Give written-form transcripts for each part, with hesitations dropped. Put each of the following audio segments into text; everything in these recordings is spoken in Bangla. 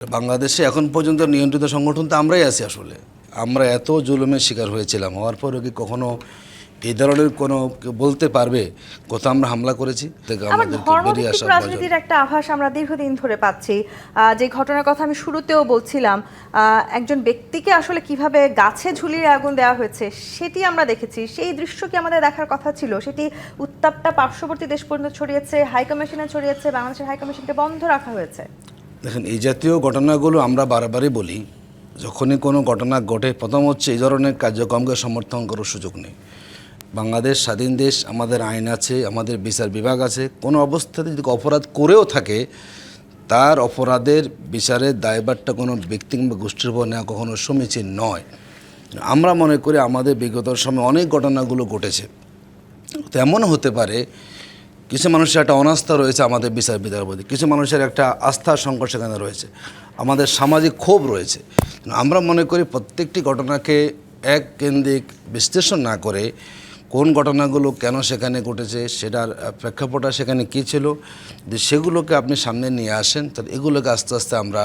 বাংলাদেশে এখন পর্যন্ত নিয়ন্ত্রিত সংগঠন তো আমরাই আছি। আসলে আমরা এত জুলুমের শিকার হয়েছিলাম, হওয়ার পরেও কি কখনো এই ধরনের কোনো বলতে পারবে কোথাও আমরা হামলা করেছি? ধর্মভিত্তিক রাজনীতির একটা আভাস আমরা দীর্ঘদিন ধরে পাচ্ছি। যে ঘটনার কথা আমি শুরুতেও বলছিলাম, একজন ব্যক্তিকে আসলে কিভাবে গাছে ঝুলিয়ে আগুন দেওয়া হয়েছে সেটি আমরা দেখেছি। সেই দৃশ্য কি আমাদের দেখার কথা ছিল? সেটি উত্তাপটা পার্শ্ববর্তী দেশ পর্যন্ত ছড়িয়েছে, হাইকমিশনে ছড়িয়েছে, বাংলাদেশের হাইকমিশনকে বন্ধ রাখা হয়েছে। দেখেন, এই জাতীয় ঘটনাগুলো আমরা বারবারই বলি, যখনই কোনো ঘটনা ঘটে প্রথম হচ্ছে এই ধরনের কার্যক্রমকে সমর্থন করার সুযোগ নেই। বাংলাদেশ স্বাধীন দেশ, আমাদের আইন আছে, আমাদের বিচার বিভাগ আছে। কোনো অবস্থাতে যদি অপরাধ করেও থাকে, তার অপরাধের বিচারের দায়ভারটা কোনো ব্যক্তি কিংবা গোষ্ঠীর উপর নেওয়া কখনো সমীচীন নয়। আমরা মনে করি আমাদের বিগত সময়ে অনেক ঘটনাগুলো ঘটেছে। তেমন হতে পারে কিছু মানুষের একটা অনাস্থা রয়েছে আমাদের বিচার বিভাগের প্রতি, কিছু মানুষের একটা আস্থার সংকট সেখানে রয়েছে, আমাদের সামাজিক ক্ষোভ রয়েছে। আমরা মনে করি প্রত্যেকটি ঘটনাকে এক কেন্দ্রিক বিশ্লেষণ না করে কোন ঘটনাগুলো কেন সেখানে ঘটেছে, সেটার প্রেক্ষাপটটা সেখানে কী ছিল, যে সেগুলোকে আপনি সামনে নিয়ে আসেন, তাহলে এগুলোকে আস্তে আস্তে আমরা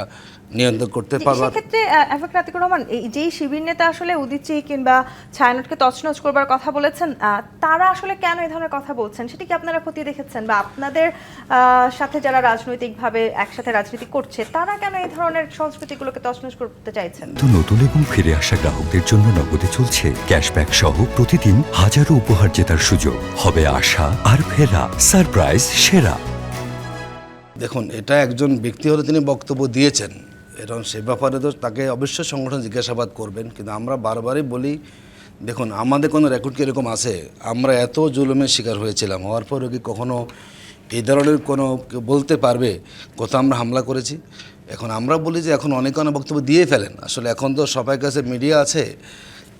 নিয়ন্ত্রণ করতে পারবো। সেক্ষেত্রে অ্যাডভোকেট আতিকুর রহমান, যেই শিবির নেতা আসলে উদীচী কিংবা ছায়ানটকে তছনছ করবার কথা বলেছেন, তারা আসলে কেন এই ধরনের কথা বলছেন সেটা কি আপনারা খতিয়ে দেখেছেন? বা আপনাদের সাথে যারা রাজনৈতিকভাবে একসাথে রাজনীতি করছে তারা কেন এই ধরনের সংস্কৃতিগুলোকে তছনছ করতে চাইছেন? নতুন এবং ফিরে আসা গ্রাহকদের জন্য নগদে চলছে ক্যাশব্যাক সহ প্রতিদিন হাজারো উপহার জেতার সুযোগ। হবে আশা আর ফেরা, সারপ্রাইজ সেরা। দেখুন, এটা একজন ব্যক্তি হলে তিনি বক্তব্য দিয়েছেন, এবং সে ব্যাপারে তো তাকে অবশ্যই সংগঠন জিজ্ঞাসাবাদ করবেন। কিন্তু আমরা বারবারই বলি, দেখুন আমাদের কোনো রেকর্ড কি এরকম আছে? আমরা এত জুলুমের শিকার হয়েছিলাম, হওয়ার পরেও কি কখনো এই ধরনের কোনো বলতে পারবে কোথাও আমরা হামলা করেছি? এখন আমরা বলি যে এখন অনেক বক্তব্য দিয়ে ফেলেন। আসলে এখন তো সবার কাছে মিডিয়া আছে,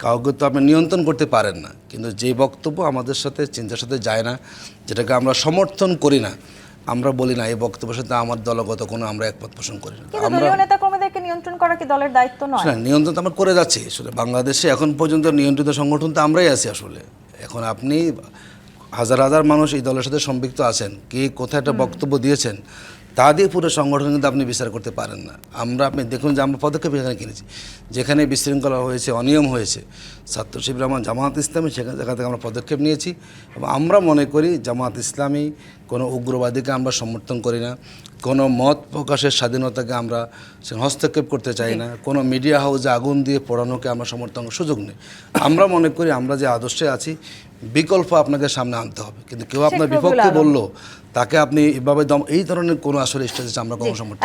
কাউকে তো আপনি নিয়ন্ত্রণ করতে পারেন না। কিন্তু যে বক্তব্য আমাদের সাথে চিন্তার সাথে যায় না, যেটাকে আমরা সমর্থন করি না, আমরা বলি না এই বক্তব্যের সাথে আমার দলগত কোনো আমরা একমত পোষণ করি না। আমরা নেতা কর্মীদেরকে নিয়ন্ত্রণ করা কি দলের দায়িত্ব নয়? নিয়ন্ত্রণ তো আমরা করে যাচ্ছি। আসলে বাংলাদেশে এখন পর্যন্ত নিয়ন্ত্রিত সংগঠন তো আমরাই আছি। আসলে এখন আপনি হাজার হাজার মানুষ এই দলের সাথে সম্পৃক্ত আছেন, কে কোথায় একটা বক্তব্য দিয়েছেন তা দিয়ে পুরো সংগঠন কিন্তু আপনি বিচার করতে পারেন না। আপনি দেখুন যে আমরা পদক্ষেপ এখানে কিনেছি, যেখানে বিশৃঙ্খলা হয়েছে, অনিয়ম হয়েছে, ছাত্র শিবির আমার জামাত ইসলামী সেখানে জায়গা থেকে আমরা পদক্ষেপ নিয়েছি। এবং আমরা মনে করি জামাত ইসলামী কোনো উগ্রবাদীকে আমরা সমর্থন করি না, কোনো মত প্রকাশের স্বাধীনতাকে আমরা হস্তক্ষেপ করতে চাই না, কোনো মিডিয়া হাউসে আগুন দিয়ে পোড়ানোকে আমরা সমর্থনের সুযোগ নেই। আমরা মনে করি আমরা যে আদর্শে আছি বিকল্প আপনাকে সামনে আনতে হবে। কিন্তু কেউ আপনার বিপক্ষে বললো, তাকে আপনি এভাবে এই ধরনের কোনো আসলে স্ট্র্যাটেজি আমরা কোনো সমর্থন